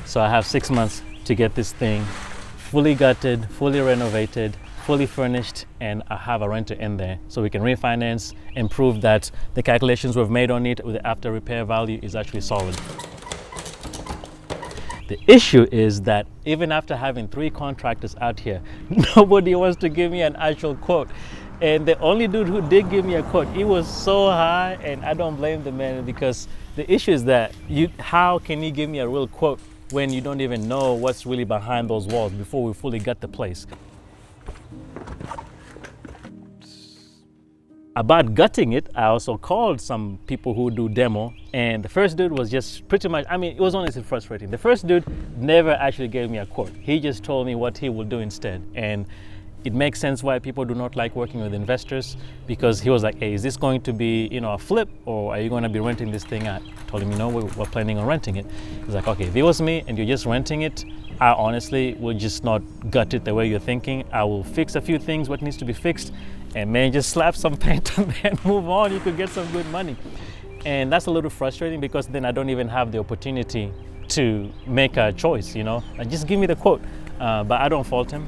So I have 6 months to get this thing fully gutted, fully renovated, fully furnished, and I have a renter in there so we can refinance and prove that the calculations we've made on it with the after repair value is actually solid. The issue is that even after having 3 contractors out here, nobody wants to give me an actual quote. And the only dude who did give me a quote, it was so high, and I don't blame the man, because the issue is that how can he give me a real quote when you don't even know what's really behind those walls before we fully gut the place? About gutting it, I also called some people who do demo, and the first dude was just pretty much, I mean, it was honestly frustrating. The first dude never actually gave me a quote. He just told me what he would do instead. And it makes sense why people do not like working with investors, because he was like, hey, is this going to be, a flip, or are you going to be renting this thing out? I told him, we're planning on renting it. He's like, okay, if it was me and you're just renting it, I honestly would just not gut it the way you're thinking. I will fix a few things, what needs to be fixed, and man, just slap some paint on there and move on. You could get some good money. And that's a little frustrating, because then I don't even have the opportunity to make a choice, Just give me the quote. But I don't fault him.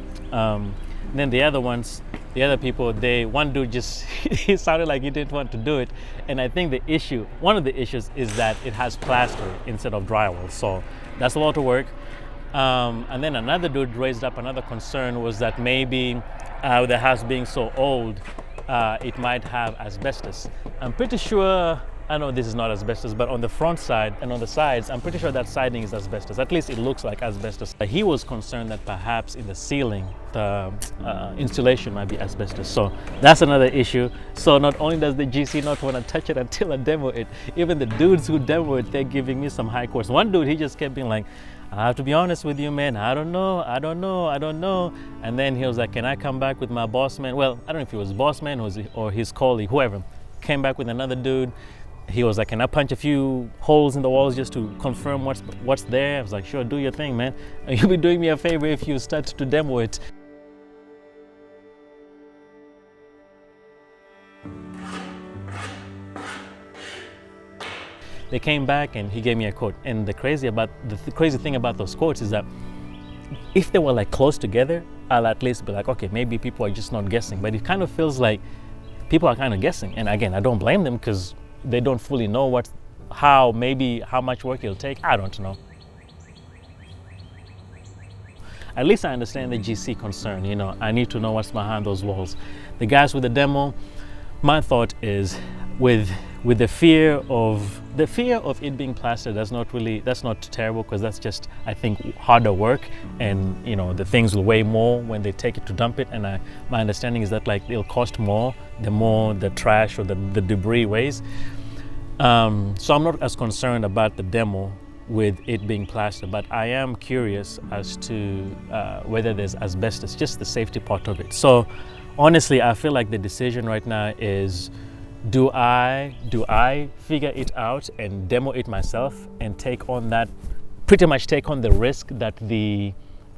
Then the other people, one dude just, he sounded like he didn't want to do it. And I think one of the issues is that it has plaster instead of drywall. So that's a lot of work. And then another dude raised up another concern, was that maybe with the house being so old, it might have asbestos. I'm pretty sure, I know this is not asbestos, but on the front side and on the sides, I'm pretty sure that siding is asbestos. At least it looks like asbestos. He was concerned that perhaps in the ceiling, the insulation might be asbestos. So that's another issue. So not only does the GC not want to touch it until I demo it, even the dudes who demo it, they're giving me some high quotes. One dude, he just kept being like, I have to be honest with you, man. I don't know. And then he was like, can I come back with my boss man? Well, I don't know if it was boss man or his colleague, whoever. Came back with another dude. He was like, can I punch a few holes in the walls just to confirm what's there? I was like, sure, do your thing, man. You'll be doing me a favor if you start to demo it. They came back and he gave me a quote. And the crazy thing about those quotes is that if they were like close together, I'll at least be like, okay, maybe people are just not guessing. But it kind of feels like people are kind of guessing. And again, I don't blame them, because they don't fully know how much work it'll take. I don't know. At least I understand the GC concern. I need to know what's behind those walls. The guys with the demo, my thought is with the fear of it being plastered, that's not terrible, because that's just, I think, harder work, and the things will weigh more when they take it to dump it. And my understanding is that it'll cost more the more the trash or the debris weighs. So I'm not as concerned about the demo with it being plastered, but I am curious as to whether there's asbestos, just the safety part of it. So honestly, I feel like the decision right now is, do I figure it out and demo it myself and pretty much take on the risk that the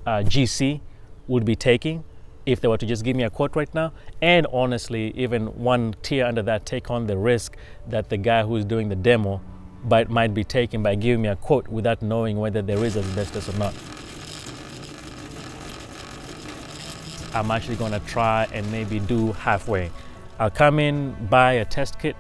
GC would be taking if they were to just give me a quote right now? And honestly, even one tier under that, take on the risk that the guy who's doing the demo might be taking by giving me a quote without knowing whether there is asbestos or not. I'm actually going to try and maybe do halfway. I'll come in, buy a test kit,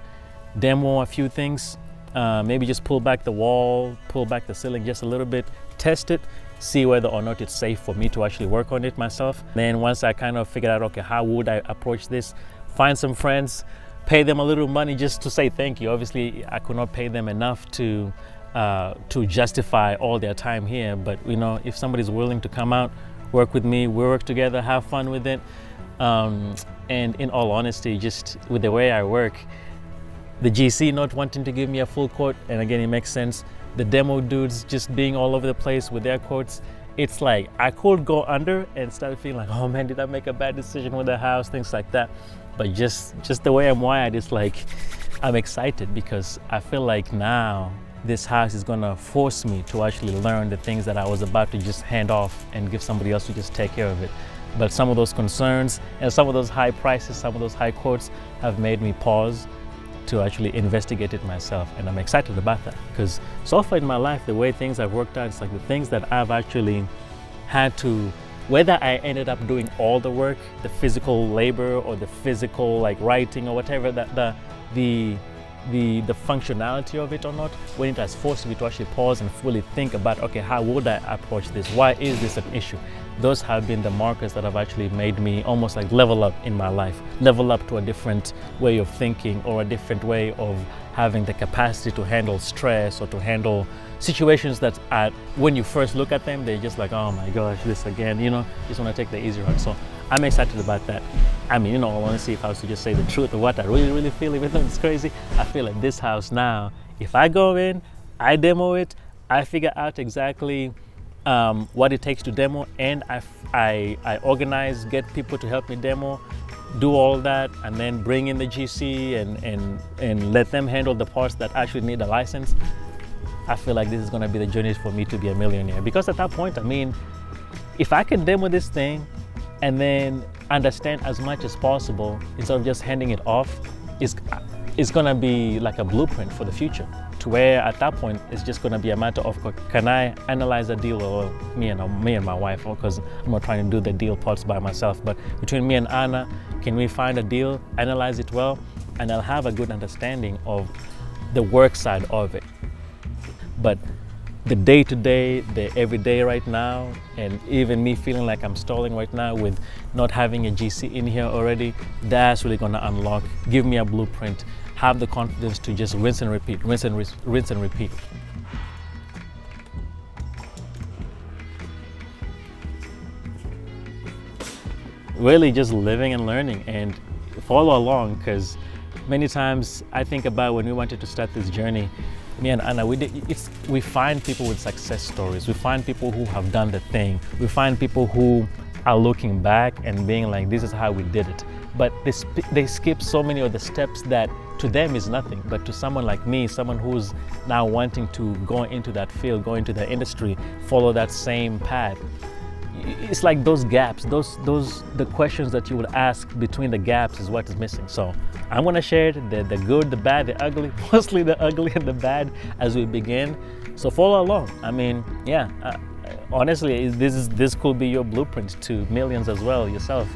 demo a few things, maybe just pull back the wall, pull back the ceiling just a little bit, test it, see whether or not it's safe for me to actually work on it myself. Then once I kind of figure out, okay, how would I approach this, find some friends, pay them a little money just to say thank you. Obviously, I could not pay them enough to justify all their time here, but if somebody's willing to come out, work with me, we work together, have fun with it. And in all honesty, just with the way I work, the GC not wanting to give me a full quote, and again, it makes sense, the demo dudes just being all over the place with their quotes, it's like I could go under and start feeling like, oh man, did I make a bad decision with the house, things like that. But just the way I'm wired, it's like I'm excited, because I feel like now this house is gonna force me to actually learn the things that I was about to just hand off and give somebody else to just take care of it. But some of those concerns and some of those high prices, some of those high quotes have made me pause to actually investigate it myself, and I'm excited about that because so far in my life, the way things have worked out, it's like the things that I've actually had to, whether I ended up doing all the work, the physical labor or the physical like writing or whatever, that the functionality of it or not, when it has forced me to actually pause and fully think about, okay, how would I approach this? Why is this an issue? Those have been the markers that have actually made me almost like level up in my life, level up to a different way of thinking or a different way of having the capacity to handle stress or to handle situations that when you first look at them, they're just like, oh my gosh, this again, you know, just want to take the easy route. So I'm excited about that. I mean, you know, honestly, if I was to just say the truth of what I really feel, even though it's crazy, I feel like this house now, if I go in, I demo it, I figure out exactly what it takes to demo, and I organize, get people to help me demo, do all that, and then bring in the GC and let them handle the parts that actually need a license. I feel like this is going to be the journey for me to be a millionaire, because at that point, I mean, if I can demo this thing and then understand as much as possible instead of just handing it off, it's going to be like a blueprint for the future, to where at that point it's just going to be a matter of, can I analyze a deal, or me and my wife, because I'm not trying to do the deal parts by myself, but between me and Anna, can we find a deal, analyze it well, and I'll have a good understanding of the work side of it. But the day-to-day, the everyday right now, and even me feeling like I'm stalling right now with not having a GC in here already, that's really gonna unlock, give me a blueprint, have the confidence to just rinse and repeat, rinse and repeat. Really just living and learning and follow along, because many times I think about when we wanted to start this journey, me and Anna, we find people with success stories. We find people who have done the thing. We find people who are looking back and being like, this is how we did it. But they skip so many of the steps that to them is nothing. But to someone like me, someone who's now wanting to go into that field, go into the industry, follow that same path, it's like those gaps, the questions that you would ask between the gaps is what is missing. So I'm gonna share the good, the bad, the ugly, mostly the ugly and the bad as we begin. So follow along. I mean, yeah, honestly, this could be your blueprint to millions as well yourself.